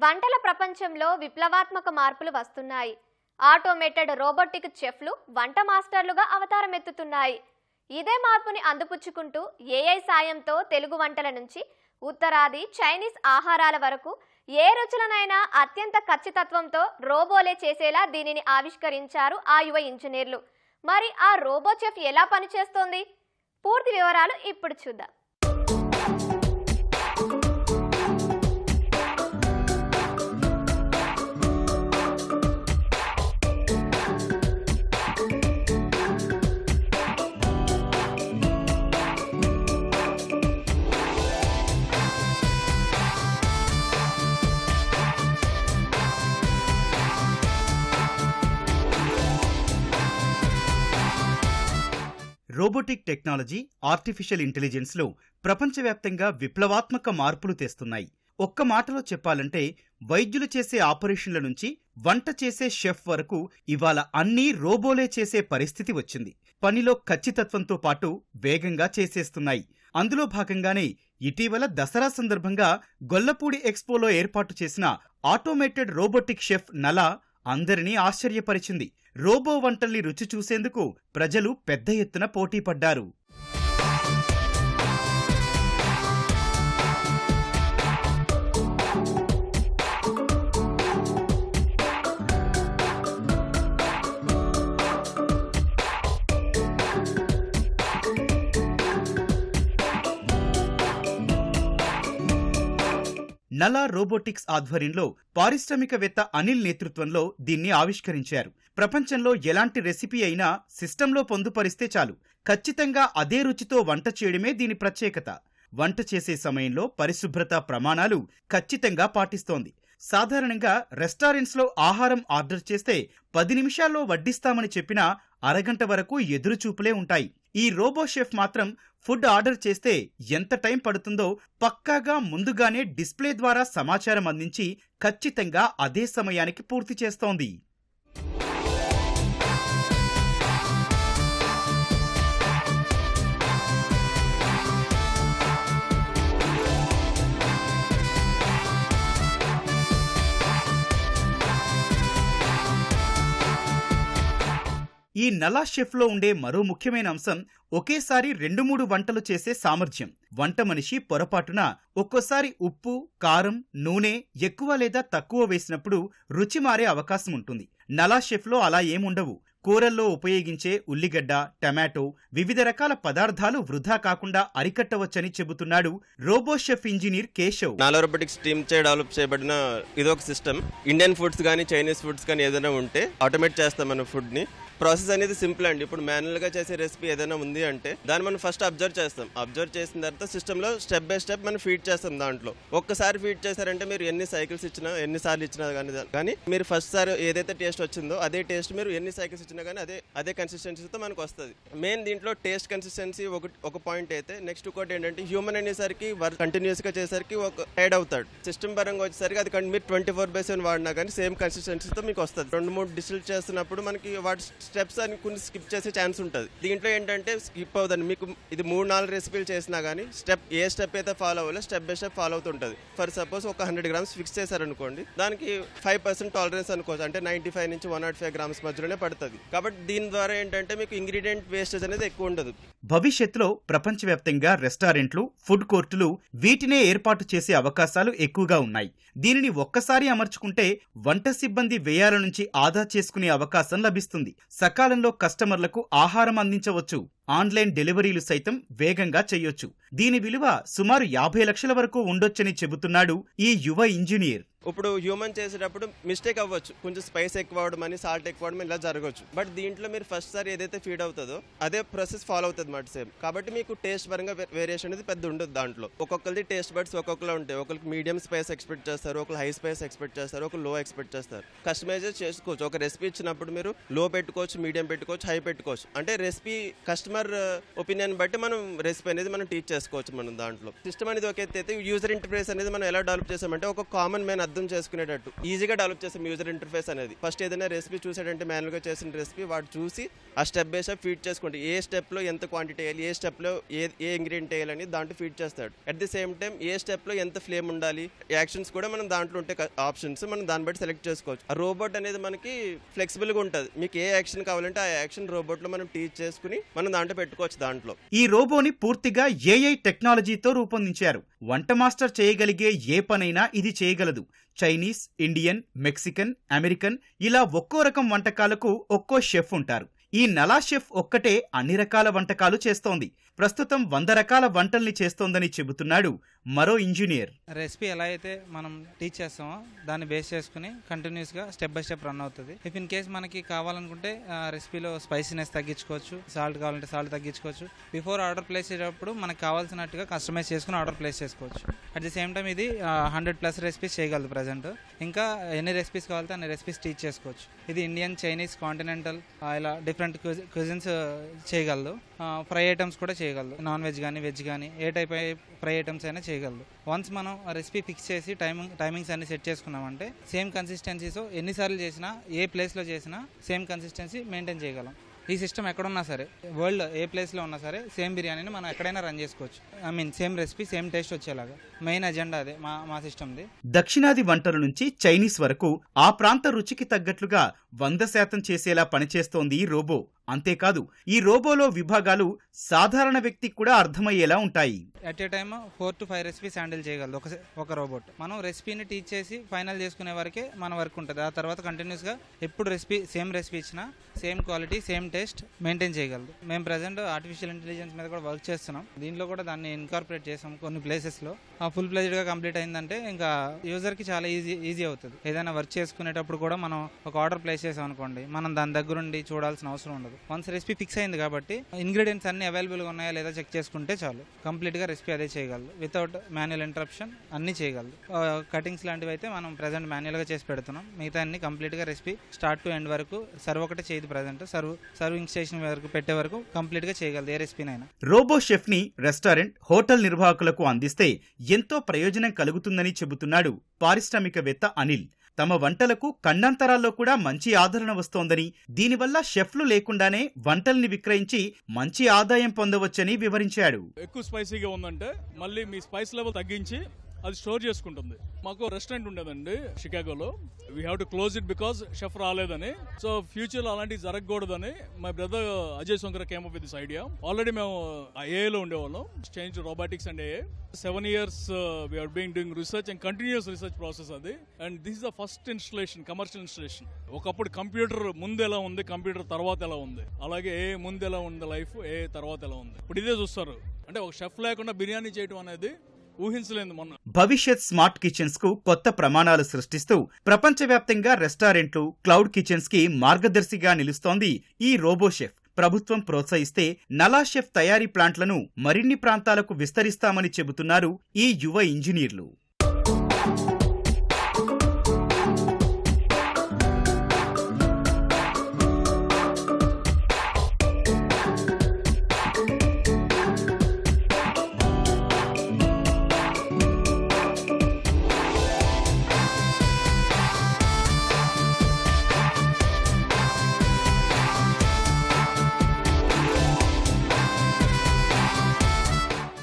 వంటల ప్రపంచంలో విప్లవాత్మక మార్పులు వస్తున్నాయి. ఆటోమేటెడ్ రోబోటిక్ చెఫ్లు వంట మాస్టర్లుగా అవతారమెత్తుతున్నాయి. ఇదే మార్పుని అందిపుచ్చుకుంటూ ఏఐ సాయంతో తెలుగు వంటల నుంచి ఉత్తరాది చైనీస్ ఆహారాల వరకు ఏ రుచులనైనా అత్యంత ఖచ్చితత్వంతో రోబోలే చేసేలా దీనిని ఆవిష్కరించారు ఆ యువ ఇంజనీర్లు. మరి ఆ రోబో చెఫ్ ఎలా పనిచేస్తోంది? పూర్తి వివరాలు ఇప్పుడు చూద్దాం. రోబోటిక్ టెక్నాలజీ, ఆర్టిఫిషియల్ ఇంటెలిజెన్స్లో ప్రపంచవ్యాప్తంగా విప్లవాత్మక మార్పులు తెస్తున్నాయి. ఒక్క మాటలో చెప్పాలంటే వైద్యులు చేసే ఆపరేషన్ల నుంచి వంట చేసే షెఫ్ వరకు ఇవాళ అన్నీ రోబోలే చేసే పరిస్థితి వచ్చింది. పనిలో ఖచ్చితత్వంతో పాటు వేగంగా చేసేస్తున్నాయి. అందులో భాగంగానే ఇటీవల దసరా సందర్భంగా గొల్లపూడి ఎక్స్పోలో ఏర్పాటు చేసిన ఆటోమేటెడ్ రోబోటిక్ షెఫ్ నలా అందరినీ ఆశ్చర్యపరిచింది. రోబో వంటల్ని రుచి చూసేందుకు ప్రజలు పెద్ద ఎత్తున పోటీ పడ్డారు. నలా రోబోటిక్స్ ఆధ్వర్యంలో పారిశ్రామికవేత్త అనిల్ నేతృత్వంలో దీన్ని ఆవిష్కరించారు. ప్రపంచంలో ఎలాంటి రెసిపీ అయినా సిస్టంలో పొందుపరిస్తే చాలు, ఖచ్చితంగా అదే రుచితో వంట చేయడమే దీని ప్రత్యేకత. వంట చేసే సమయంలో పరిశుభ్రత ప్రమాణాలు ఖచ్చితంగా పాటిస్తోంది. సాధారణంగా రెస్టారెంట్స్లో ఆహారం ఆర్డర్ చేస్తే 10 నిమిషాల్లో వడ్డిస్తామని చెప్పినా అరగంట వరకు ఎదురుచూపులే ఉంటాయి. ఈ రోబో షెఫ్ మాత్రం ఫుడ్ ఆర్డర్ చేస్తే ఎంత టైం పడుతుందో పక్కాగా ముందుగానే డిస్ప్లే ద్వారా సమాచారం అందించి ఖచ్చితంగా అదే సమయానికి పూర్తి చేస్తోంది. ఈ నలా షెఫ్లో ఉండే మరో ముఖ్యమైన అంశం ఒకేసారి 2-3 వంటలు చేసే సామర్థ్యం. వంట మనిషి పొరపాటున ఒక్కోసారి ఉప్పు, కారం, నూనె ఎక్కువ లేదా తక్కువ వేసినప్పుడు రుచి మారే అవకాశం ఉంటుంది. నలా షెఫ్లో అలా ఏముండవు. కూరల్లో ఉపయోగించే ఉల్లిగడ్డ, టమాటో, వివిధ రకాల పదార్థాలు వృధా కాకుండా అరికట్టవచ్చని చెబుతున్నాడు రోబో షెఫ్ ఇంజనీర్ కేశవ్. నాలా రోబోటిక్స్ టీమ్ చే డెవలప్ చేయబడిన ఇదొక సిస్టమ్. ఇండియన్ ఫుడ్స్ కానీ చైనీస్ ఫుడ్స్ కానీ ఏదైనా ఉంటే ఆటోమేట్ చేస్తాం మన ఫుడ్ ని. ప్రాసెస్ అనేది సింపుల్ అండి. ఇప్పుడు మాన్యువల్ గా చేసే రెసిపీ ఏదైనా ఉంది అంటే దాన్ని మనం ఫస్ట్ అబ్జర్వ్ చేస్తాం. అబ్జర్వ్ చేసిన తర్వాత సిస్టమ్ లో స్టెప్ బై స్టెప్ మనం ఫీడ్ చేస్తాం. దాంట్లో ఒక్కసారి ఫీడ్ చేశారంటే మీరు ఎన్ని సైకిల్స్ ఇచ్చినా ఎన్నిసార్లు ఇచ్చినా కానీ మీరు ఫస్ట్ సారి ఏదైతే టేస్ట్ వచ్చిందో అదే టేస్ట్ మీరు ఎన్ని సైకిల్స్ ఇచ్చినా కానీ అదే కన్సిస్టెన్సీతో మనకు వస్తుంది. మెయిన్ దీంట్లో టేస్ట్ కన్సిస్టెన్సీ ఒక పాయింట్ అయితే, నెక్స్ట్ ఒకటి ఏంటంటే హ్యూమన్ అనేసరికి వర్క్ కంటిన్యూస్ గా చేసరికి ఒక టైడ్ అవుతాడు. సిస్టమ్ పరంగా వచ్చేసరికి అది మీరు 24/7 వాడినా కానీ సేమ్ కన్సిస్టెన్సీతో మీకు వస్తుంది. 2-3 డిష్లు చేస్తున్నప్పుడు మనకి వాటి స్టెప్స్ అని కొన్ని స్కిప్ చేసే ఛాన్స్ ఉంటుంది. దీంట్లో ఏంటంటే స్కిప్ అవుతుంది. మీకు ఇది 3-4 రెసిపీలు చేసినా కానీ ఏ స్టెప్ అయితే ఫాలో అవ్వాలో స్టెప్ బై స్టెప్ ఫాలో అవుతుంటుంది. ఫర్ సపోజ్ ఒక 100 grams ఫిక్స్ చేశారనుకోండి, దానికి 5% టాలరెన్స్ అనుకోవచ్చు. అంటే 95 నుంచి 105 grams మధ్యలోనే పడుతుంది. కాబట్టి దీని ద్వారా ఏంటంటే మీకు ఇంగ్రీడియంట్ వేస్టేజ్ అనేది ఎక్కువ ఉండదు. భవిష్యత్తులో ప్రపంచవ్యాప్తంగా రెస్టారెంట్లు, ఫుడ్ కోర్టులు వీటినే ఏర్పాటు చేసే అవకాశాలు ఎక్కువగా ఉన్నాయి. దీనిని ఒక్కసారి అమర్చుకుంటే వంట సిబ్బంది వ్యయాల నుంచి ఆదా చేసుకునే అవకాశం లభిస్తుంది. సకాలంలో కస్టమర్లకు ఆహారం అందించవచ్చు. ఆన్లైన్ డెలివరీలు సైతం వేగంగా చేయొచ్చు. దీని విలువ సుమారు 50 లక్షల వరకు ఉండొచ్చని చెబుతున్నాడు ఈ యువ ఇంజనీర్. ఇప్పుడు హ్యూమన్ చేసేటప్పుడు మిస్టేక్ అవ్వచ్చు, కొంచెం స్పైస్ ఎక్కువ అవడం అని, సాల్ట్ ఎక్కువ అవడం ఇలా జరగవచ్చు. బట్ దీంట్లో మీరు ఫస్ట్ సారి ఏదైతే ఫీడ్ అవుతుందో అదే ప్రాసెస్ ఫాలో అవుతుంది మాట సేమ్. కాబట్టి మీకు టేస్ట్ పరంగా వేరియేషన్ అనేది పెద్ద ఉండదు. దాంట్లో ఒక్కొక్కరిది టేస్ట్ బడ్స్ ఒక్కొక్కలా ఉంటాయి. ఒకరికి మీడియం స్పైస్ ఎక్స్పెక్ట్ చేస్తారు, ఒకరు హై స్పైస్ ఎక్స్పెక్ట్ చేస్తారు, ఒకరు లో ఎక్స్పెక్ట్ చేస్తారు. కస్టమైజ్ చేసుకోవచ్చు. ఒక రెసిపీ ఇచ్చినప్పుడు మీరు లో పెట్టుకోవచ్చు, మీడియం పెట్టుకోవచ్చు, హై పెట్టుకోవచ్చు. అంటే రెసిపీ కస్టమర్ ఒపీనియన్ బట్టి మనం రెసిపీ అనేది మనం టీచ్ చేసుకోవచ్చు. మనం దాంట్లో సిస్టమ్ అనేది ఒక ఎత్తు అయితే యూజర్ ఇంటర్ఫేస్ అనేది మనం ఎలా డెవలప్ చేసామంటే ఒక కామన్ మ్యాన్ అర్థం చేసుకునేటట్టు ఈజీగా డెవలప్ చేస్తాం యూజర్ ఇంటర్ఫేస్ అనేది. ఫస్ట్ ఏదైనా రెసిపీ చూసాడంటే మాన్యువల్గా చేసిన రెసిపీ వాడు చూసి ఆ స్టెప్ బై స్టెప్ ఫీడ్ చేసుకుంటే ఏ స్టెప్లో ఎంత క్వాంటిటీ వేయాలి, ఏ స్టెప్లో ఏ ఇంగ్రీడియంట్ వేయాలని దాంట్లో ఫీడ్ చేస్తాడు. అట్ ది సేమ్ టైం ఏ స్టెప్లో ఎంత ఫ్లేమ్ ఉండాలి, యాక్షన్స్ కూడా మనం దాంట్లో ఉంటే ఆప్షన్స్ మనం దాన్ని బట్టి సెలెక్ట్ చేసుకోవచ్చు. ఆ రోబోట్ అనేది మనకి ఫ్లెక్సిబుల్గా ఉంటుంది. మీకు ఏ యాక్షన్ కావాలంటే ఆ యాక్షన్ రోబోట్లో మనం టీచ్ చేసుకుని మనం దాంట్లో పెట్టుకోవచ్చు. దాంట్లో ఈ రోబోని పూర్తిగా ఏఐ టెక్నాలజీతో రూపొందించారు. వంట మాస్టర్ చేయగలిగే ఏ పనైనా ఇది చేయగలదు. చైనీస్, ఇండియన్, మెక్సికన్, అమెరికన్ ఇలా ఒక్కో రకం వంటకాలకు ఒక్కో షెఫ్ ఉంటారు. ఈ నలా షెఫ్ ఒక్కటే అన్ని రకాల వంటకాలు చేస్తోంది. ప్రస్తుతం 100 రకాల వంటల్ని చేస్తోందని చెబుతున్నాడు మరో ఇంజనీర్. రెసిపీ ఎలా అయితే మనం టీచ్ చేస్తామో దాన్ని బేస్ చేసుకుని కంటిన్యూస్గా స్టెప్ బై స్టెప్ రన్ అవుతుంది. ఇఫ్ ఇన్ కేస్ మనకి కావాలనుకుంటే రెసిపీలో స్పైసీనెస్ తగ్గించుకోవచ్చు, సాల్ట్ కావాలంటే సాల్ట్ తగ్గించుకోవచ్చు. బిఫోర్ ఆర్డర్ ప్లేస్ చేసేటప్పుడు మనకు కావాల్సినట్టుగా కస్టమైజ్ చేసుకుని ఆర్డర్ ప్లేస్ చేసుకోవచ్చు. అట్ ది సేమ్ టైం ఇది 100+ రెసిపీస్ చేయగలదు ప్రజెంట్. ఇంకా ఎన్ని రెసిపీస్ కావాలంటే అన్ని రెసిపీస్ టీచ్ చేసుకోవచ్చు. ఇది ఇండియన్, చైనీస్, కాంటినెంటల్ ఇలా డిఫరెంట్ క్యూజిన్స్ చేయగలదు. ఫ్రై ఐటమ్స్ కూడా చేయగలదు. నాన్ వెజ్ కానీ వెజ్ కానీ ఏ టైప్ ఫ్రై ఐటమ్స్ అయినా చేయగలదు. వన్స్ మనం రెసిపీ ఫిక్స్ చేసి టైమింగ్స్ అన్ని సెట్ చేసుకున్నామంటే సేమ్ కన్సిస్టెన్సీతో ఎన్నిసార్లు చేసినా ఏ ప్లేస్లో చేసినా సేమ్ కన్సిస్టెన్సీ మెయింటైన్ చేయగలం. ఈ సిస్టమ్ ఎక్కడున్నా సరే, వరల్డ్ ఏ ప్లేస్లో ఉన్నా సరే సేమ్ బిర్యానీని మనం ఎక్కడైనా రన్ చేసుకోవచ్చు. సేమ్ రెసిపీ సేమ్ టేస్ట్ వచ్చేలాగా మెయిన్ అజెండా అదే మా సిస్టమ్ది. దక్షిణాది వంటల నుంచి చైనీస్ వరకు ఆ ప్రాంత రుచికి తగ్గట్లుగా 100% చేసేలా పనిచేస్తోంది ఈ రోబో. అంతేకాదు ఈ రోబోలో విభాగాలు సాధారణ వ్యక్తికి కూడా అర్థమయ్యేలా ఉంటాయి. At a time 4 to 5 recipes handle చేయగలదు ఒక రోబోట్. మనం రెసిపీని టీచ్ చేసి ఫైనల్ చేసుకునే వరకే మన వర్క్ ఉంటుంది. ఆ తర్వాత కంటిన్యూస్గా ఎప్పుడు సేమ్ రెసిపీ ఇచ్చినా same quality, same taste maintain చేయగలదు. మేము ప్రజెంట్ ఆర్టిఫిషియల్ ఇంటెలిజెన్స్ మీద కూడా వర్క్ చేస్తున్నాం. దీంట్లో కూడా దాన్ని ఇన్కార్పొరేట్ చేసాం కొన్ని ప్లేసెస్లో. ఫుల్ ప్లేజ్డ్గా కంప్లీట్ అయిందంటే ఇంకా యూజర్కి చాలా ఈజీ అవుతుంది. ఏదైనా వర్క్ చేసుకునేటప్పుడు కూడా మనం ఒక ఆర్డర్ ప్లేస్ చేసాం అనుకోండి, మనం దాని దగ్గరుండి చూడాల్సిన అవసరం ఉండదు. వన్స్ రెసిపీ ఫిక్స్ అయింది కాబట్టి ఇంగ్రీడియంట్స్ అన్ని అవైలబుల్గా ఉన్నాయా లేదా చెక్ చేసుకుంటే చాలు. కంప్లీట్గా రెసిపీ అదే చేయగలదు. వితౌట్ మాన్యువల్ ఇంటరప్షన్ అన్నీ చేయగలదు. కటింగ్స్ లాంటివి అయితే మనం ప్రజెంట్ మాన్యువల్గా చేసి పెడుతున్నాం. మిగతా అన్ని కంప్లీట్గా రెసిపీ స్టార్ట్ టు ఎండ్ వరకు సర్వ్ ఒకటే చేయదు. ప్రజెంట్ సర్వింగ్ స్టేషన్ వరకు పెట్టే వరకు కంప్లీట్గా చేయగలదు ఏ రెసిపీనైనా. రోబో షెఫ్ని రెస్టారెంట్, హోటల్ నిర్వాహకులకు అందిస్తే ఎంతో ప్రయోజనం కలుగుతుందని చెబుతున్నాడు పారిశ్రామికవేత్త అనిల్. తమ వంటలకు ఖండాంతరాల్లో కూడా మంచి ఆదరణ వస్తోందని, దీనివల్ల షెఫ్లు లేకుండానే వంటల్ని విక్రయించి మంచి ఆదాయం పొందవచ్చని వివరించాడు. ఎక్కువ స్పైసీగా ఉందంటే మళ్ళీ మీ స్పైస్ లెవెల్ తగ్గించి అది స్టోర్ చేసుకుంటుంది. మాకు రెస్టారెంట్ ఉండేదండి షికాగోలో. We have to close it because chef రాలేదని. సో ఫ్యూచర్లో అలాంటివి జరగకూడదని my brother Ajay Shankar came up with this idea. Already మేము ఏఐలో ఉండేవాళ్ళం, change robotics and AI. 7 years we are doing research and continuous research process అది. And this is the first installation, commercial installation. ఒకప్పుడు computer ముందు ఎలా ఉంది, కంప్యూటర్ తర్వాత ఎలా ఉంది, అలాగే ఏ ముందు ఎలా ఉంది లైఫ్, ఏ తర్వాత ఎలా ఉంది. ఇప్పుడు ఇదే చూస్తారు. అంటే ఒక షెఫ్ లేకుండా బిర్యానీ చేయడం అనేది ఊహించలేదు మొన్న. భవిష్యత్ స్మార్ట్ కిచెన్స్ కు కొత్త ప్రమాణాలు సృష్టిస్తూ ప్రపంచవ్యాప్తంగా రెస్టారెంట్లు, క్లౌడ్ కిచెన్స్ కి మార్గదర్శిగా నిలుస్తోంది ఈ రోబో షెఫ్. ప్రభుత్వం ప్రోత్సహిస్తే నలా షెఫ్ తయారీ ప్లాంట్లను మరిన్ని ప్రాంతాలకు విస్తరిస్తామని చెబుతున్నారు ఈ యువ ఇంజనీర్లు.